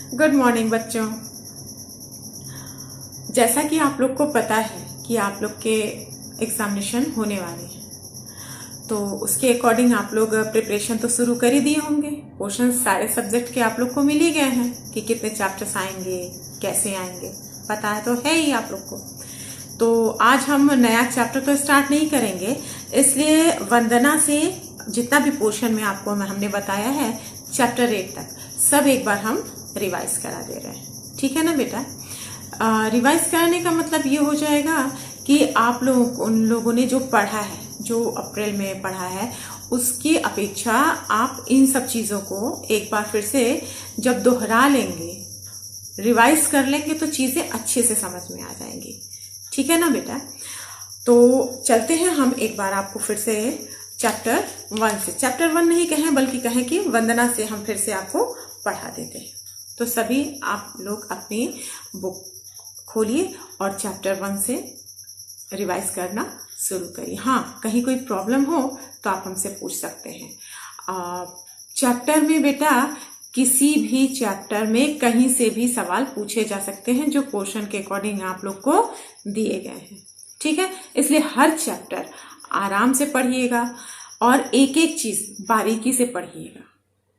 Good morning बच्चों। जैसा कि आप लोग को पता है कि आप लोग के एग्जामिनेशन होने वाले हैं, तो उसके अकॉर्डिंग आप लोग प्रिपरेशन तो शुरू कर ही दिए होंगे। क्वेश्चन सारे सब्जेक्ट के आप लोग को मिल ही गए हैं कि कितने चैप्टर्स आएंगे, कैसे आएंगे, पता है तो है ही आप लोग को। तो आज हम नया चैप्टर तो स्टार्ट नहीं करेंगे, इसलिए वंदना से जितना भी पोर्शन में आपको हमने बताया है चैप्टर 8 तक सब एक बार हम रिवाइज करा दे रहे हैं। ठीक है ना बेटा? रिवाइज कराने का मतलब ये हो जाएगा कि आप लोग उन लोगों ने जो पढ़ा है, जो अप्रैल में पढ़ा है, उसकी अपेक्षा आप इन सब चीज़ों को एक बार फिर से जब दोहरा लेंगे, रिवाइज कर लेंगे तो चीज़ें अच्छे से समझ में आ जाएंगी। ठीक है ना बेटा? तो चलते हैं हम एक बार आपको फिर से चैप्टर 1 से, चैप्टर 1 नहीं कहें बल्कि कहें कि वंदना से हम फिर से आपको पढ़ा देते हैं। तो सभी आप लोग अपनी बुक खोलिए और चैप्टर 1 से रिवाइज करना शुरू करिए। हाँ, कहीं कोई प्रॉब्लम हो तो आप हमसे पूछ सकते हैं। चैप्टर में बेटा किसी भी चैप्टर में कहीं से भी सवाल पूछे जा सकते हैं जो पोर्शन के अकॉर्डिंग आप लोग को दिए गए हैं। ठीक है? इसलिए हर चैप्टर आराम से पढ़िएगा और एक एक चीज बारीकी से पढ़िएगा।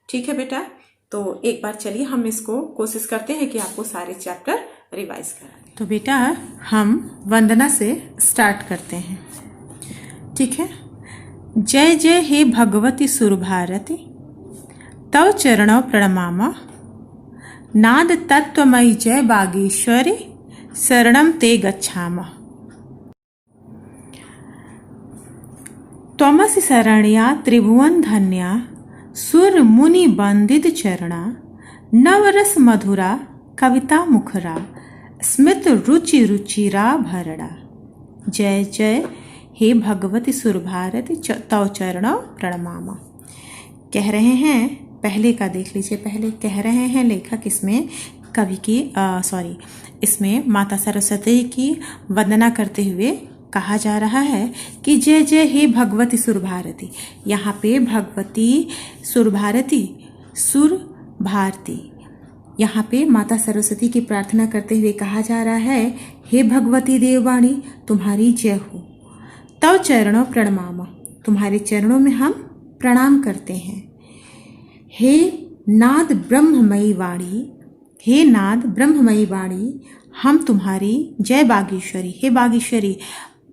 ठीक है बेटा? तो एक बार चलिए हम इसको कोशिश करते हैं कि आपको सारे चैप्टर रिवाइज करा दें। तो बेटा हम वंदना से स्टार्ट करते हैं। ठीक है? जय जय हे भगवती सुरभारती तव चरणों प्रणमाम, नाद तत्वमयी जय बागेश्वरी शरणम ते गच्छाम। त्वमसि शरण्या त्रिभुवन धन्या सुर मुनि वंदित चरणा, नवरस मधुरा कविता मुखरा स्मित रुचि रुचिरा भरड़ा। जय जय हे भगवती सुरभारती तव चरणों प्रणमाम। कह रहे हैं, पहले का देख लीजिए। पहले कह रहे हैं लेखक इसमें कवि की इसमें माता सरस्वती की वंदना करते हुए कहा जा रहा है कि जय जय हे भगवती सुरभारती। यहाँ पे भगवती सुरभारती, सुर भारती, यहाँ पे माता सरस्वती की प्रार्थना करते हुए कहा जा रहा है, हे भगवती देववाणी तुम्हारी जय हो। तव चरणों प्रणमाम, तुम्हारे चरणों में हम प्रणाम करते हैं। हे नाद ब्रह्ममयी वाणी, हे नाद ब्रह्ममयी वाणी, हम तुम्हारी जय बागेश्वरी। हे बागेश्वरी,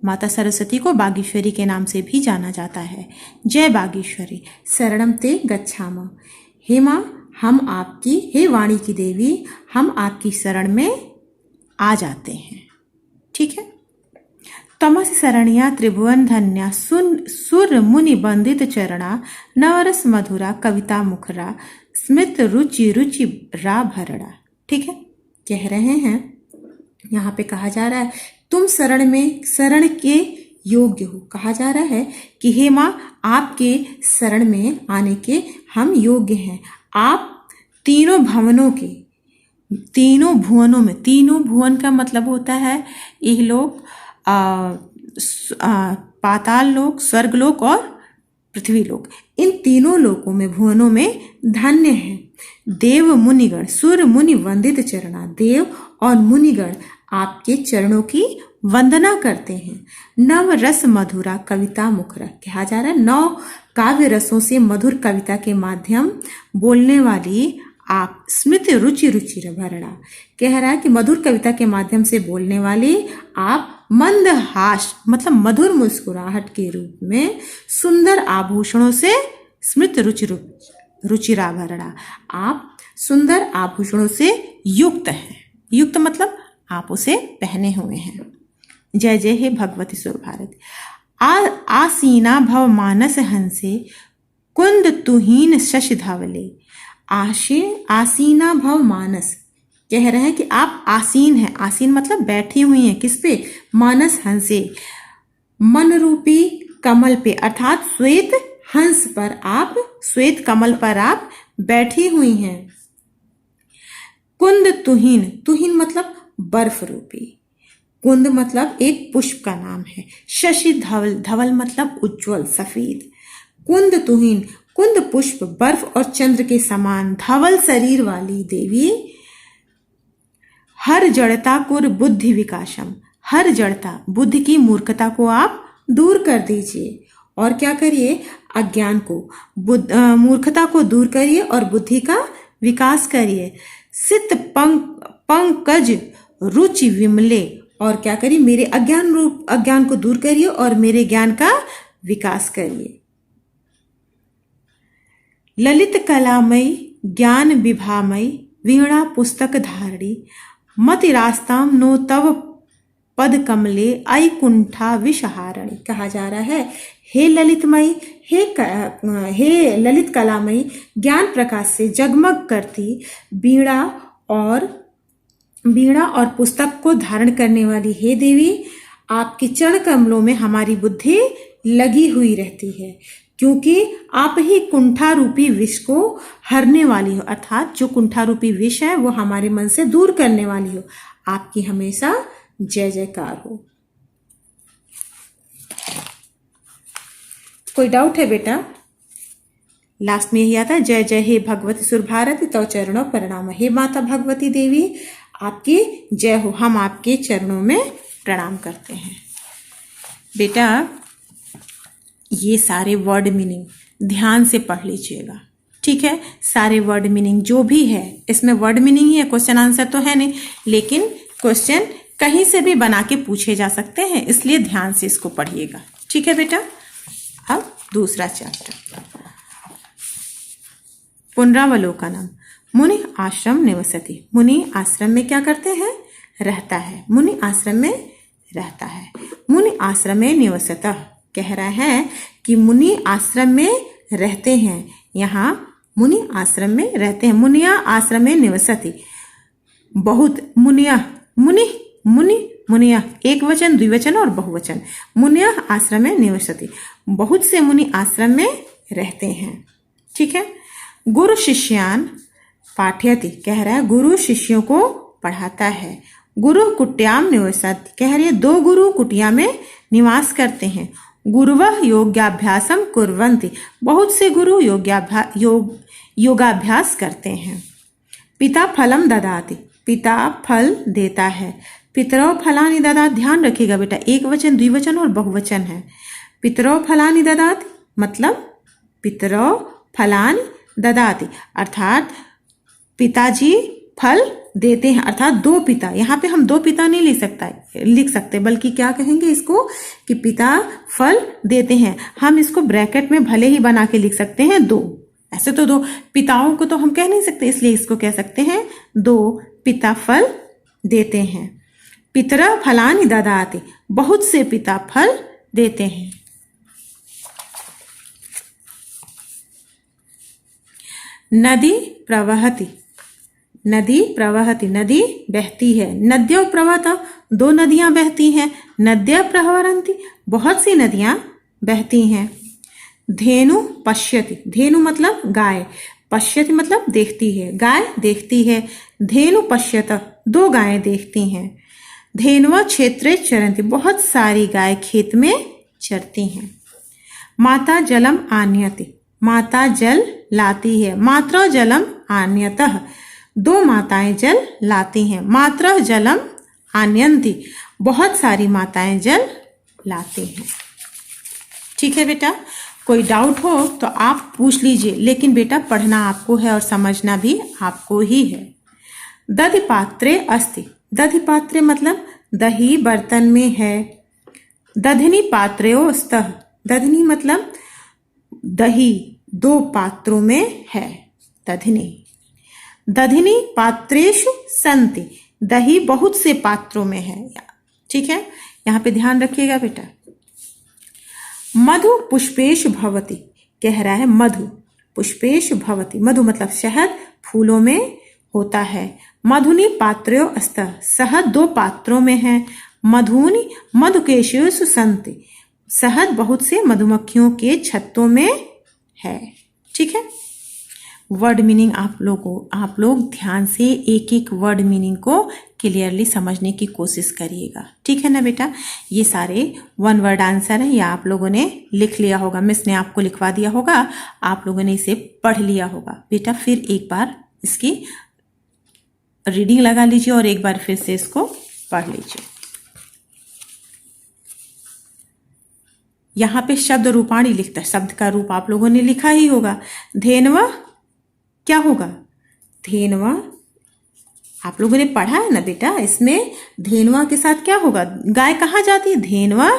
माता सरस्वती को बागेश्वरी के नाम से भी जाना जाता है। जय बागेश्वरी शरणम ते गच्छाम, हे माँ हम आपकी, हे वाणी की देवी, हम आपकी शरण में आ जाते हैं। ठीक है? तमस शरण्या त्रिभुवन धन्या सुर मुनि वंदित चरणा, नवरस मधुरा कविता मुखरा स्मित रुचि रुचि रा भरड़ा। ठीक है? कह रहे हैं, यहाँ पे कहा जा रहा है तुम शरण के योग्य हो। कहा जा रहा है कि हे माँ आपके शरण में आने के हम योग्य हैं। आप तीनों भुवनों में, तीनों भुवन का मतलब होता है यह लोग पाताल लोक, स्वर्ग लोक और पृथ्वी लोक। इन तीनों लोकों में, भुवनों में धन्य है देव मुनिगण, सुर मुनि वंदित चरणा। देव और मुनिगण आपके चरणों की वंदना करते हैं। नव रस मधुरा कविता मुखरा, कहा जा रहा है 9 काव्य रसों से मधुर कविता के माध्यम बोलने वाली आप, स्मित रुचि रुचि भरड़ा, कह रहा है कि मधुर कविता के माध्यम से बोलने वाली आप मंदहास मतलब मधुर मुस्कुराहट के रूप में सुंदर आभूषणों से स्मित रुचिरा भरड़ा, आप सुंदर आभूषणों से युक्त हैं। युक्त मतलब आप उसे पहने हुए हैं। जय जय हे भगवती सुरभारती। आसीना भव मानस हंसे कुंद तुहीन शशि धवले। आसीना भव मानस, कह रहे हैं कि आप आसीन हैं। आसीन मतलब बैठी हुई हैं। किस पे? मानस हंसे, मन रूपी कमल पे, अर्थात श्वेत हंस पर आप, श्वेत कमल पर आप बैठी हुई हैं। कुंद तुहीन, तुहीन मतलब बर्फ रूपी, कुंद मतलब एक पुष्प का नाम है। शशि धवल, धवल मतलब उज्जवल सफेद। कुंद तुहीन, कुंद पुष्प बर्फ और चंद्र के समान धवल शरीर वाली देवी हर जड़ता कुर बुद्धि विकासम, हर जड़ता बुद्धि की मूर्खता को आप दूर कर दीजिए और क्या करिए, अज्ञान को मूर्खता को दूर करिए और बुद्धि का विकास करिए। सित पंकज रुचि विमले, और क्या करिए, मेरे अज्ञान को दूर करिए और मेरे ज्ञान का विकास करिए। ललित कलामयी ज्ञान विभामयी वीणा पुस्तक धारणी मति रास्ताम नो तव पद कमले आई कुंठा विषहारणी। कहा जा रहा है, हे ललितमयी, हे ललित कलामयी, ज्ञान प्रकाश से जगमग करती वीणा और पुस्तक को धारण करने वाली हे देवी, आपके चरण कमलों में हमारी बुद्धि लगी हुई रहती है, क्योंकि आप ही कुंठा रूपी विष को हरने वाली हो, अर्थात जो कुंठा रूपी विष है वो हमारे मन से दूर करने वाली हो। आपकी हमेशा जय जयकार हो। कोई डाउट है बेटा? लास्ट में यही आता है, जय जय हे भगवती सुर भारती तव चरणों प्रणाम। हे माता भगवती देवी, आपकी जय हो, हम आपके चरणों में प्रणाम करते हैं। बेटा ये सारे वर्ड मीनिंग ध्यान से पढ़ लीजिएगा, ठीक है? सारे वर्ड मीनिंग जो भी है इसमें वर्ड मीनिंग ही है, क्वेश्चन आंसर तो है नहीं, लेकिन क्वेश्चन कहीं से भी बना के पूछे जा सकते हैं, इसलिए ध्यान से इसको पढ़िएगा, ठीक है बेटा? अब दूसरा चैप्टर, पुनरावलोकनम। मुनि आश्रम निवसति, मुनि आश्रम में क्या करते हैं? रहता है। मुनि आश्रम में रहता है। मुनि आश्रम में निवसतः, कह रहा है कि मुनि आश्रम में रहते हैं। यहाँ मुनि आश्रम में रहते हैं। मुनिया आश्रम में निवसति, बहुत मुनिया, मुनि मुनि मुनिया, एक वचन द्विवचन और बहुवचन। मुनिया आश्रम में निवसति, बहुत से मुनि आश्रम में रहते हैं, ठीक है? गुरु शिष्यान पाठयति, कह रहा है गुरु शिष्यों को पढ़ाता है। गुरु कुट्याम निवसति, कह रही है दो गुरु कुटिया में निवास करते हैं। गुरुवः योगाभ्यासम कुर्वन्ति, बहुत से गुरु योगाभ्यास करते हैं। पिता फलम ददाति, पिता फल देता है। पितरौ फलानि ददाति, ध्यान रखिएगा बेटा, एक वचन द्विवचन और बहुवचन है। पितरौ फलानि ददाति मतलब पितरौ फलानि ददाति, अर्थात पिताजी फल देते हैं, अर्थात दो पिता। यहाँ पे हम दो पिता नहीं लिख सकते, बल्कि क्या कहेंगे इसको कि पिता फल देते हैं। हम इसको ब्रैकेट में भले ही बना के लिख सकते हैं दो, ऐसे तो दो पिताओं को तो हम कह नहीं सकते, इसलिए इसको कह सकते हैं दो पिता फल देते हैं। पितरा फलानि ददाति, बहुत से पिता फल देते हैं। नदी प्रवहति, नदी प्रवहति, नदी बहती है। नद्यो प्रवहत, दो नदियां बहती हैं। नद्य प्रवहन्ति, बहुत सी नदियां बहती हैं। धेनु पश्यति, धेनु मतलब गाय, पश्यति मतलब देखती है, गाय देखती है। धेनु पश्यत, दो गायें देखती हैं। धेनुवा क्षेत्रे चरन्ति, बहुत सारी गाय खेत में चरती हैं। माता जलम आनयति, माता जल लाती है। मात्रा जलम आन्यतः, दो माताएं जल लाती हैं। मात्रा जलम आन्यन्ति, बहुत सारी माताएं जल लाती हैं। ठीक है बेटा, कोई डाउट हो तो आप पूछ लीजिए, लेकिन बेटा पढ़ना आपको है और समझना भी आपको ही है। दधि पात्रे अस्ति, दधि पात्रे मतलब दही बर्तन में है। दधनी पात्रेओ स्तः, दधनी मतलब दही दो पात्रों में है। दधनी, दधनी पात्रेषु संति, दही बहुत से पात्रों में है। ठीक है, यहाँ पे ध्यान रखिएगा बेटा। मधु पुष्पेषु भवति, कह रहा है मधु पुष्पेषु भवति, मधु मतलब शहद फूलों में होता है। मधुनी पात्र्यो स्तः, शहद दो पात्रों में है। मधुनी मधुकेशेषु संति, शहद बहुत से मधुमक्खियों के छत्तों में है। ठीक है, वर्ड मीनिंग आप लोग ध्यान से एक एक वर्ड मीनिंग को क्लियरली समझने की कोशिश करिएगा। ठीक है ना बेटा, ये सारे वन वर्ड आंसर है, या आप लोगों ने लिख लिया होगा, मिस ने आपको लिखवा दिया होगा, आप लोगों ने इसे पढ़ लिया होगा। बेटा फिर एक बार इसकी रीडिंग लगा लीजिए और एक बार फिर से इसको पढ़ लीजिए। यहाँ पे शब्द रूपाणी लिखता है, शब्द का रूप आप लोगों ने लिखा ही होगा। धेनवा क्या होगा? धेनवा आप लोगों ने पढ़ा है ना बेटा, इसमें धेनवा के साथ क्या होगा? गाय कहाँ जाती है? धेनवा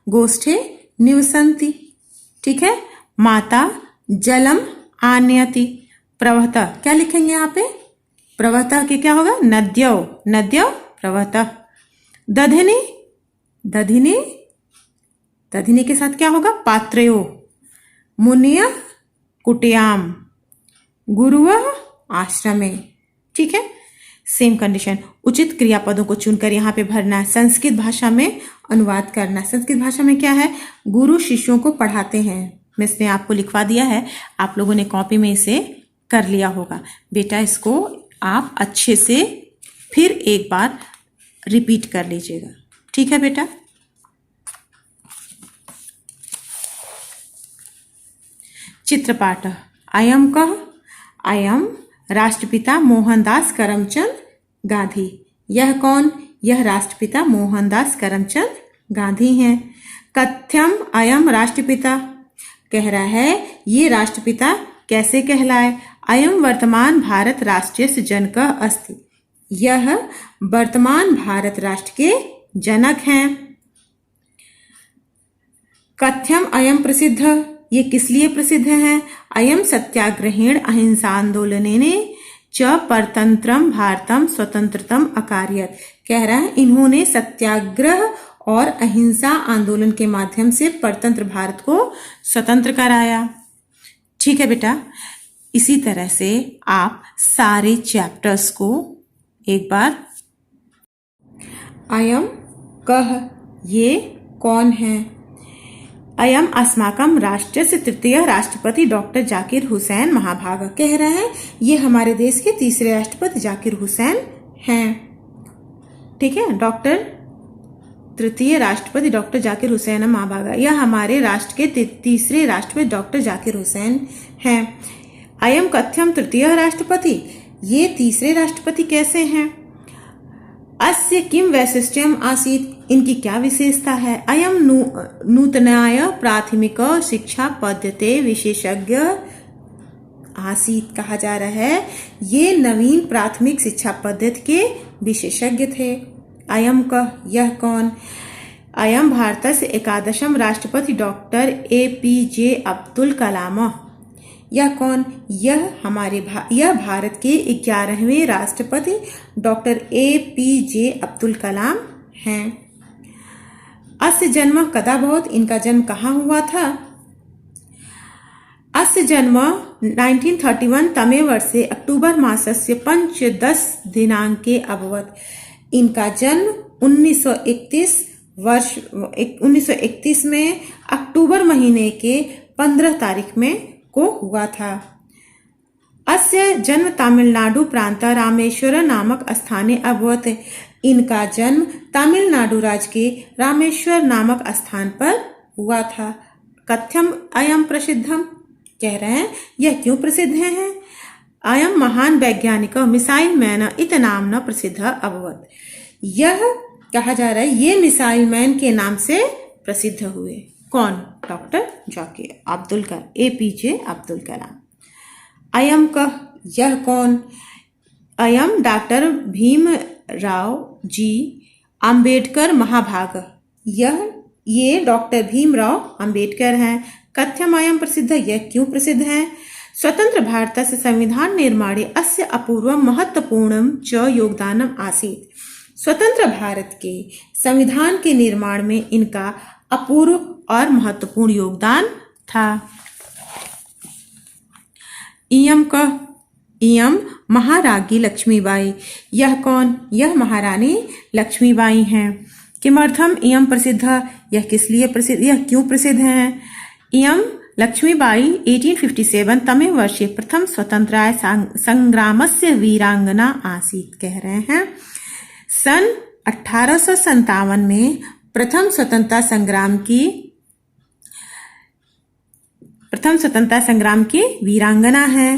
गोष्ठे निवसंती। ठीक है। माता जलम आनयति। प्रवहतः क्या लिखेंगे यहाँ पे? प्रवहतः के क्या होगा? नद्यो नद्यो प्रवहतः। दधिनी दधिनी दधिनी के साथ क्या होगा? पात्रयो। मुनिय कुटियाम। गुरुव आश्रमे। ठीक है। Same condition. उचित क्रियापदों को चुनकर यहाँ पे भरना है। संस्कृत भाषा में अनुवाद करना। संस्कृत भाषा में क्या है? गुरु शिष्यों को पढ़ाते हैं। मैंने आपको लिखवा दिया है, आप लोगों ने कॉपी में इसे कर लिया होगा। बेटा इसको आप अच्छे से फिर एक बार रिपीट कर लीजिएगा। ठीक है बेटा। चित्रपाठ। अयम कह? अयम राष्ट्रपिता मोहनदास करमचंद गांधी। यह कौन? यह राष्ट्रपिता मोहनदास करमचंद गांधी हैं। कथ्यम अयम राष्ट्रपिता। कह रहा है ये राष्ट्रपिता कैसे कहलाए? अयम वर्तमान भारत राष्ट्रीय जनक अस्ति। यह वर्तमान भारत राष्ट्र के जनक हैं। कथ्यम अयम प्रसिद्ध। ये किस लिए प्रसिद्ध है? अयम सत्याग्रहेण अहिंसा आंदोलनेने च परतंत्रम भारतम स्वतंत्रतम अकार्यत। कह रहा है इन्होंने सत्याग्रह और अहिंसा आंदोलन के माध्यम से परतंत्र भारत को स्वतंत्र कराया। ठीक है बेटा। इसी तरह से आप सारे चैप्टर्स को एक बार। अयम कह ये कौन है? अयम अस्माकम राष्ट्र से तृतीय राष्ट्रपति डॉक्टर जाकिर हुसैन महाभागा। कह रहे हैं ये हमारे देश के तीसरे राष्ट्रपति जाकिर हुसैन हैं। ठीक है। तृतीय राष्ट्रपति डॉक्टर जाकिर हुसैन महाभागा। यह हमारे राष्ट्र के तीसरे राष्ट्रपति डॉक्टर जाकिर हुसैन हैं। अयम कथ्यम तृतीय राष्ट्रपति। ये तीसरे राष्ट्रपति कैसे हैं? अस्य किम वैशिष्ट्यम आसीत। इनकी क्या विशेषता है? अयम नूतनाय प्राथमिक शिक्षा पद्धति विशेषज्ञ आसीत। कहा जा रहा है ये नवीन प्राथमिक शिक्षा पद्धति के विशेषज्ञ थे। अयम का यह कौन? अयम भारत से एकादशम राष्ट्रपति डॉक्टर APJ अब्दुल कलाम। यह कौन? यह भारत के 11वें राष्ट्रपति डॉक्टर APJ अब्दुल कलाम हैं। अस्य जन्म कदा भवत्। इनका जन्म कहाँ हुआ था? अस्य जन्म 1931 तमे वर्षे अक्टूबर मासस्य 15 दिनांके अभवत्। इनका जन्म 1931 में अक्टूबर महीने के 15 तारीख में को हुआ था। अस्य जन्म तमिलनाडु प्रांत रामेश्वर नामक स्थाने अभवत्। इनका जन्म तमिलनाडु राज्य के रामेश्वर नामक स्थान पर हुआ था। कथ्यम अयम प्रसिद्धम। कह रहे हैं यह क्यों प्रसिद्ध है? अयम महान वैज्ञानिक मिसाइल मैन इत नामना प्रसिद्ध अभवत्। यह कहा जा रहा है ये मिसाइल मैन के नाम से प्रसिद्ध हुए। कौन? Doctor Zakir Abdul Kalam APJ Abdul Kalam. अयम कह यह कौन? अयम डॉक्टर भीमराव जी अंबेडकर महाभाग। ये डॉक्टर भीमराव अंबेडकर हैं। कथ्यम अयम प्रसिद्ध। यह क्यों प्रसिद्ध है? स्वतंत्र भारत से संविधान निर्माणे अस्य अपूर्वम महत्वपूर्णम च योगदानम आसीत्। स्वतंत्र भारत के संविधान के निर्माण में इनका अपूर्व और महत्वपूर्ण योगदान था। इयम महारानी लक्ष्मीबाई। यह कौन? यह महारानी लक्ष्मीबाई हैं। किमर्थम इयम प्रसिद्ध। यह किस लिए प्रसिद्ध? यह क्यों प्रसिद्ध है? इयम लक्ष्मीबाई 1857 तमे वर्षे प्रथम स्वतंत्राय संग्रामस्य वीरांगना आसीत्। कह रहे हैं सन 1857 में प्रथम स्वतंत्रता संग्राम की वीरांगना है।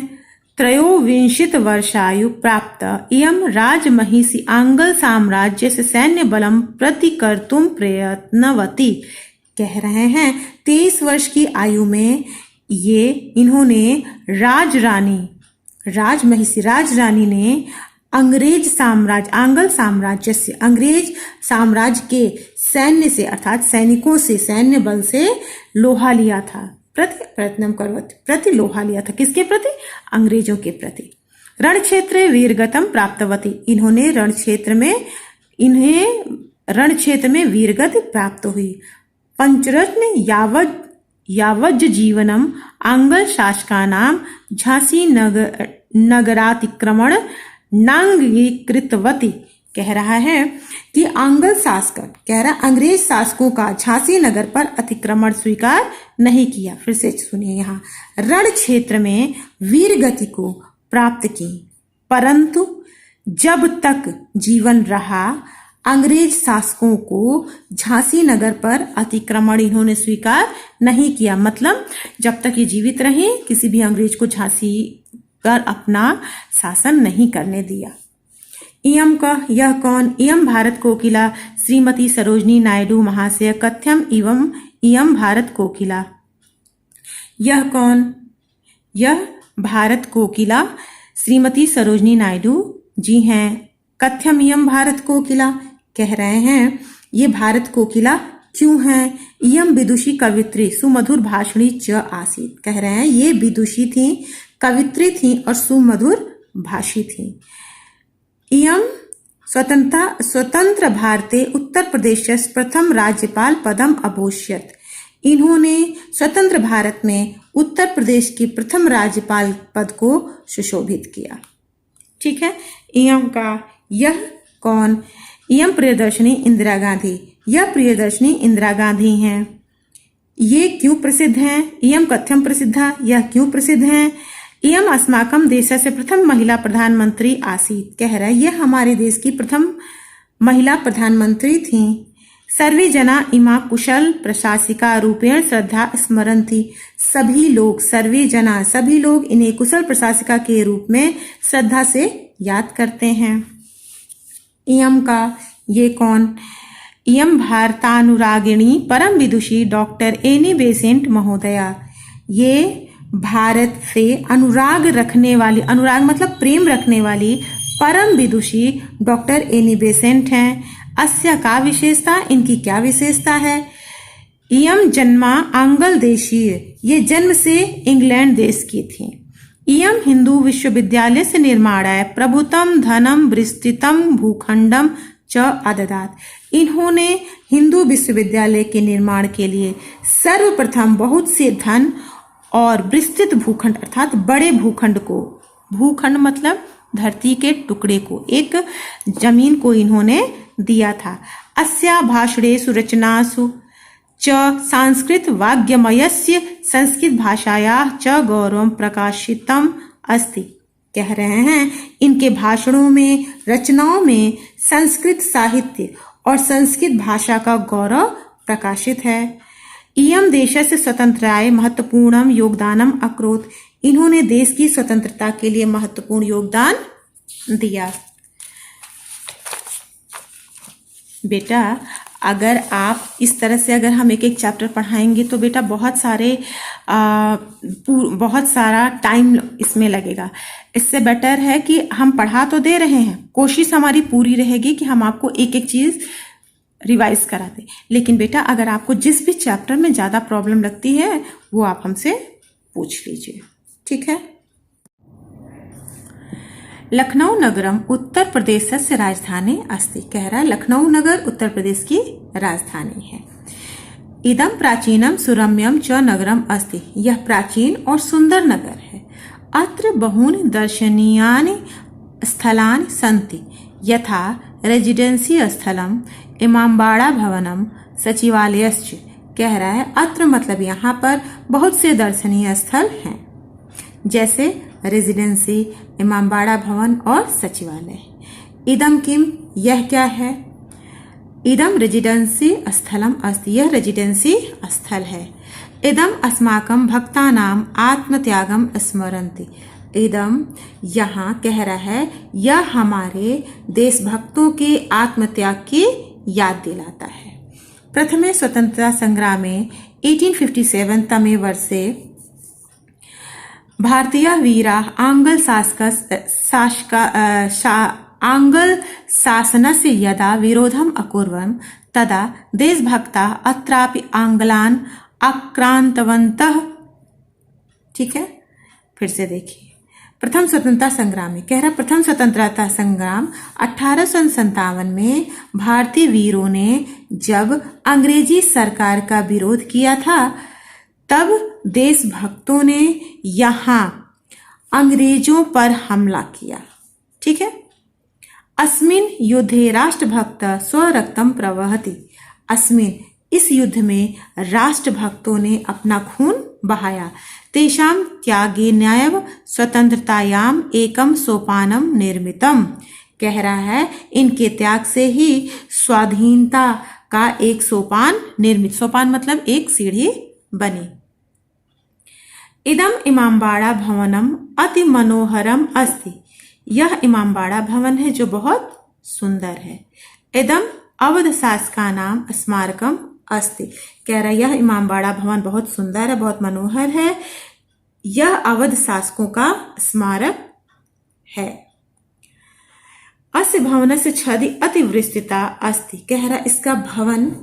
त्रयोविंशति वर्षायु प्राप्त इयं राजमहिषी आंग्ल साम्राज्य से सैन्य बलम प्रतिकर्तुं प्रयत्नवती। कह रहे हैं 23 वर्ष की आयु में ये इन्होंने राजमहिषी राजरानी ने अंग्रेज साम्राज्य के सैन्य से अर्थात सैनिकों से सैन्य बल से लोहा लिया था। प्रति लोहा लिया था। किसके प्रति? अंग्रेजों के प्रति। रण क्षेत्र वीरगतम प्राप्तवती। इन्हें रण क्षेत्र में वीरगति प्राप्त हुई। पंचरत्न यावज्ज जीवनम आंग्ल शासकानाम झांसी नगरातिक्रमण नांगीकृतवती। कह रहा है कि अंग्रेज शासकों का झांसी नगर पर अतिक्रमण स्वीकार नहीं किया। फिर से सुनिए, यहाँ रण क्षेत्र में वीर गति को प्राप्त की, परंतु जब तक जीवन रहा अंग्रेज शासकों को झांसी नगर पर अतिक्रमण इन्होंने स्वीकार नहीं किया। मतलब जब तक ये जीवित रहे किसी भी अंग्रेज को झांसी पर अपना शासन नहीं करने दिया। इयम का यह कौन? इयम भारत कोकिला श्रीमती सरोजनी नायडू महाशय कथ्यम एवं इयम भारत कोकिला। यह कौन? यह भारत कोकिला श्रीमती सरोजनी नायडू जी हैं। कथ्यम इयम भारत कोकिला। कह रहे हैं ये भारत कोकिला क्यों हैं? इयम विदुषी कवित्री सुमधुर भाषणी च आसीत। कह रहे हैं ये विदुषी थी, कवित्री थी और सुमधुर भाषी थी। इयम स्वतंत्र भारते उत्तर प्रदेश प्रथम राज्यपाल पदम अभूष्यत। इन्होंने स्वतंत्र भारत में उत्तर प्रदेश की प्रथम राज्यपाल पद को सुशोभित किया। ठीक है। इयम का यह कौन? इयम प्रियदर्शनी इंदिरा गांधी। यह प्रियदर्शनी इंदिरा गांधी हैं। ये क्यों प्रसिद्ध हैं? इयम कथ्यम प्रसिद्धा। यह क्यों प्रसिद्ध हैं? इयम अस्माकम देशस्य प्रथम महिला प्रधानमंत्री आसीत। कह रहा है यह हमारे देश की प्रथम महिला प्रधानमंत्री थी। सर्वे जना इमा कुशल प्रशासिका रूपेण श्रद्धा स्मरन्ति। सभी लोग इन्हें कुशल प्रशासिका के रूप में श्रद्धा से याद करते हैं। इयम का ये कौन? इयम भारतानुरागिणी परम विदुषी डॉक्टर एनी बेसेंट महोदया। ये भारत से अनुराग रखने वाली, अनुराग मतलब प्रेम रखने वाली परम विदुषी डॉक्टर एनी बेसेंट हैं। अस्या का विशेषता? इनकी क्या विशेषता है? इयम जन्मा आंग्ल देशीय। ये जन्म से इंग्लैंड देश की थी। इयम हिंदू विश्वविद्यालय से निर्माणाय प्रभुतम धनम विस्तृतम भूखंडम च अददात। इन्होंने हिंदू विश्वविद्यालय के निर्माण के लिए सर्वप्रथम बहुत से धन और विस्तृत भूखंड अर्थात बड़े भूखंड को, भूखंड मतलब धरती के टुकड़े को, एक जमीन को इन्होंने दिया था। अस्या भाषणेषु रचनासु च संस्कृत वाग्यमयस्य संस्कृत भाषायाः च गौरवं प्रकाशितम् अस्ति। कह रहे हैं इनके भाषणों में, रचनाओं में संस्कृत साहित्य और संस्कृत भाषा का गौरव प्रकाशित है। इयम देशस्य स्वतंत्राय महत्वपूर्णम योगदानम अकरोत्। इन्होंने देश की स्वतंत्रता के लिए महत्वपूर्ण योगदान दिया। बेटा अगर आप इस तरह से अगर हम एक एक चैप्टर पढ़ाएंगे तो बेटा बहुत सारा टाइम इसमें लगेगा। इससे बेटर है कि हम पढ़ा तो दे रहे हैं, कोशिश हमारी पूरी रहेगी कि हम आपको एक एक चीज रिवाइज करा दें। लेकिन बेटा अगर आपको जिस भी चैप्टर में ज्यादा प्रॉब्लम लगती है वो आप हमसे पूछ लीजिए। ठीक है। लखनऊ नगरम उत्तर प्रदेशस्य राजधानी अस्ति। कह रहा है लखनऊ नगर उत्तर प्रदेश की राजधानी है। इदम प्राचीनम सुरम्यम च नगरम अस्ति। यह प्राचीन और सुंदर नगर है। अत्र बहूनि दर्शनीयानि स्थलानि सन्ति यथा रेजिडेंसी स्थलम इमामबाड़ा भवनम सचिवालयश्च। कह रहा है अत्र मतलब यहाँ पर बहुत से दर्शनीय स्थल हैं, जैसे रेजिडेंसी, इमामबाड़ा भवन और सचिवालय। इदम किम, यह क्या है? इदम रेजिडेंसी स्थलम अस्ति। यह रेजिडेंसी स्थल है। इदम अस्माकं भक्तानाम आत्मत्यागम स्मरन्ति। इदम यहाँ कह रहा है यह हमारे देशभक्तों के आत्मत्याग की याद दिलाता है। प्रथमे स्वतंत्रता संग्राम में 1857 तमे वर्षे भारतीय वीरा आंग्ल शासनस्य यदा विरोधम अकुर्वन् तदा देशभक्ता अत्रापि आंग्लान् आक्रांतवन्तः। ठीक है, फिर से देखिए। प्रथम स्वतंत्रता संग्राम में कह रहा, प्रथम स्वतंत्रता संग्राम 1857 में भारतीय वीरों ने जब अंग्रेजी सरकार का विरोध किया था, तब देशभक्तों ने यहाँ अंग्रेजों पर हमला किया। ठीक है। अस्मिन् युद्धे राष्ट्रभक्त स्वरक्तम प्रवहति। अस्मिन्, इस युद्ध में राष्ट्रभक्तों ने अपना खून बहाया। तेषां त्यागेनैव स्वतंत्रतायाम एकम सोपानम निर्मितम। कह रहा है इनके त्याग से ही स्वाधीनता का एक सोपान निर्मित, सोपान मतलब एक सीढ़ी बनी। इदम इमामबाड़ा भवनम अति मनोहरम अस्ति। यह इमामबाड़ा भवन है जो बहुत सुंदर है। इदम अवध शासकानाम स्मारकम अस्ति। कह रहा है यह इमामबाड़ा भवन बहुत सुंदर है, बहुत मनोहर है। यह अवध शासकों का स्मारक है। अस्य भवनस्य छदि अतिविस्तृता अस्ति। कह रहा इसका भवन,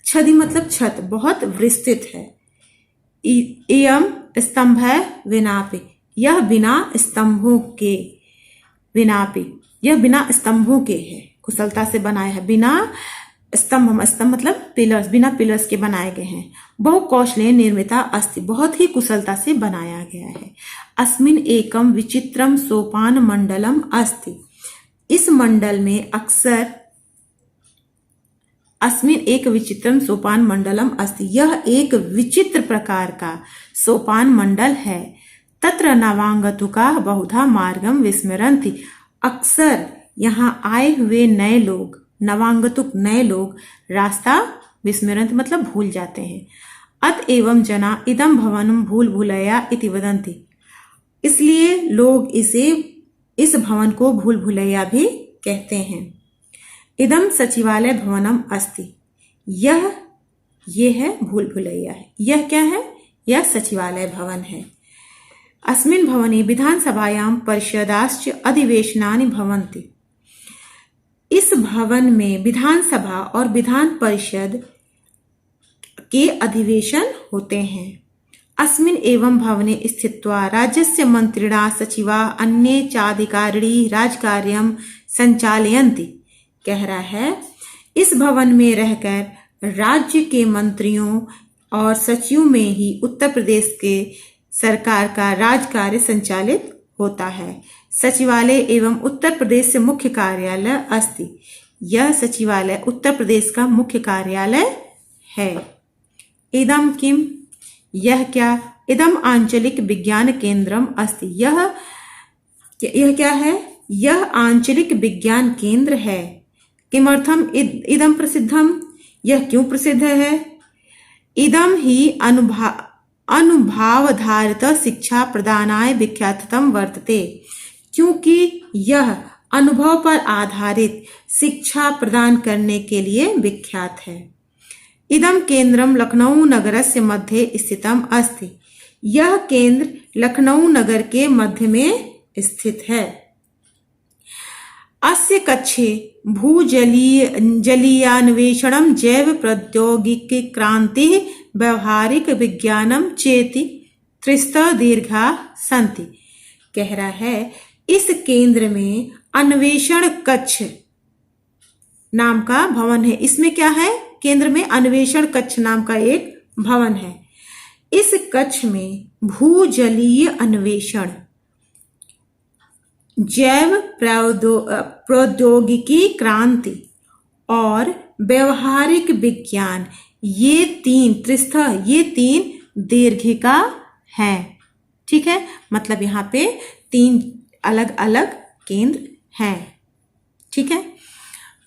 छदि मतलब छत, बहुत विस्तृत है। इयम स्तंभ है विनापि। यह बिना स्तंभों के, विनापि यह बिना स्तंभों के है, कुशलता से बनाया है। बिना स्तंभ, स्तंभ मतलब पिलर्स, बिना पिलर्स के बनाए गए हैं। बहु कौशलेन निर्मिता अस्ति। बहुत ही कुशलता से बनाया गया है। अस्मिन एकम विचित्रम सोपान मंडलम अस्ति। इस मंडल में अक्सर, अस्मिन एक विचित्रम सोपान मंडलम अस्ति। यह एक विचित्र प्रकार का सोपान मंडल है। तत्र नवांगतुका बहुधा मार्गम विस्मरन्ति। अक्सर यहाँ आए हुए नए लोग, नवांगतुक नए लोग, रास्ता विस्मरन्ति मतलब भूल जाते हैं। अतएवं जना इदम भवनम भूल भुलैया इति वदन्ति। इसलिए लोग इस भवन को भूल भुलैया भी कहते हैं। इदम सचिवालय भवनम अस्ति। ये है भूल भुलैया है। यह क्या है? यह सचिवालय भवन है। अस्मिन् भवने विधानसभायां परिषदाश्च अधिवेशनानि भवन्ति। इस भवन में विधानसभा और विधान परिषद के अधिवेशन होते हैं। अस्मिन् एवं भवने स्थित्वा राज्यस्य मंत्रिणा सचिवा अन्ये चाधिकारिणी राजकार्यं संचालयन्ति। कह रहा है इस भवन में रहकर राज्य के मंत्रियों और सचिवों में ही उत्तर प्रदेश के सरकार का राजकार्य संचालित होता है। सचिवालय एवं उत्तर प्रदेश से मुख्य कार्यालय अस्ति। यह सचिवालय उत्तर प्रदेश का मुख्य कार्यालय है। इदम किम, यह क्या? इदम आंचलिक विज्ञान केंद्रम अस्ति। यह क्या है? यह आंचलिक विज्ञान केंद्र है। किमर्थम इदम प्रसिद्धम, यह क्यों प्रसिद्ध है? इदम ही अनुभावधारित शिक्षा प्रदानाय विख्यातम वर्तते। क्योंकि यह अनुभव पर आधारित शिक्षा प्रदान करने के लिए विख्यात है। इदम केंद्रम लखनऊ नगरस्य मध्ये स्थितम अस्ति। यह केंद्र लखनऊ नगर के मध्य में स्थित है। अस्य कक्षे जलीयान्वेषणम जैव प्रौद्योगिकी क्रांति व्यवहारिक विज्ञानम चेति त्रिस्तः दीर्घा सन्ति। कह रहा है इस केंद्र में अन्वेषण कक्ष नाम का भवन है। इसमें क्या है? केंद्र में अन्वेषण कक्ष नाम का एक भवन है। इस कक्ष में भूजलीय अन्वेषण, जैव प्रौद्योगिकी क्रांति और व्यवहारिक विज्ञान, ये तीन त्रिस्तः, ये तीन दीर्घिका हैं। ठीक है, मतलब यहाँ पे तीन अलग अलग केंद्र हैं। ठीक है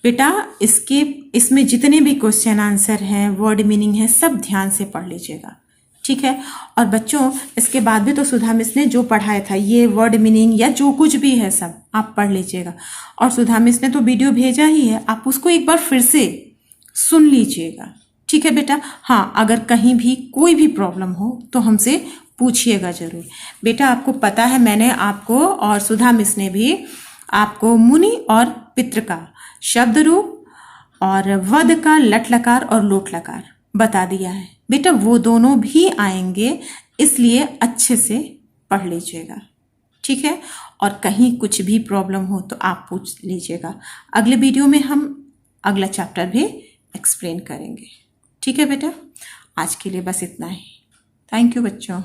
बेटा, इसमें जितने भी क्वेश्चन आंसर हैं, वर्ड मीनिंग है, सब ध्यान से पढ़ लीजिएगा। ठीक है। और बच्चों इसके बाद भी तो सुधा मिस ने जो पढ़ाया था, ये वर्ड मीनिंग या जो कुछ भी है सब आप पढ़ लीजिएगा। और सुधा मिस ने तो वीडियो भेजा ही है, आप उसको एक बार फिर से सुन लीजिएगा। ठीक है बेटा। हाँ, अगर कहीं भी कोई भी प्रॉब्लम हो तो हमसे पूछिएगा जरूर। बेटा आपको पता है मैंने आपको और सुधा मिस ने भी आपको मुनि और पितृ का शब्द रूप और वद का लट लकार और लोट लकार बता दिया है। बेटा वो दोनों भी आएंगे, इसलिए अच्छे से पढ़ लीजिएगा। ठीक है। और कहीं कुछ भी प्रॉब्लम हो तो आप पूछ लीजिएगा। अगले वीडियो में हम अगला चैप्टर भी एक्सप्लेन करेंगे। ठीक है बेटा। आज के लिए बस इतना ही। थैंक यू बच्चों।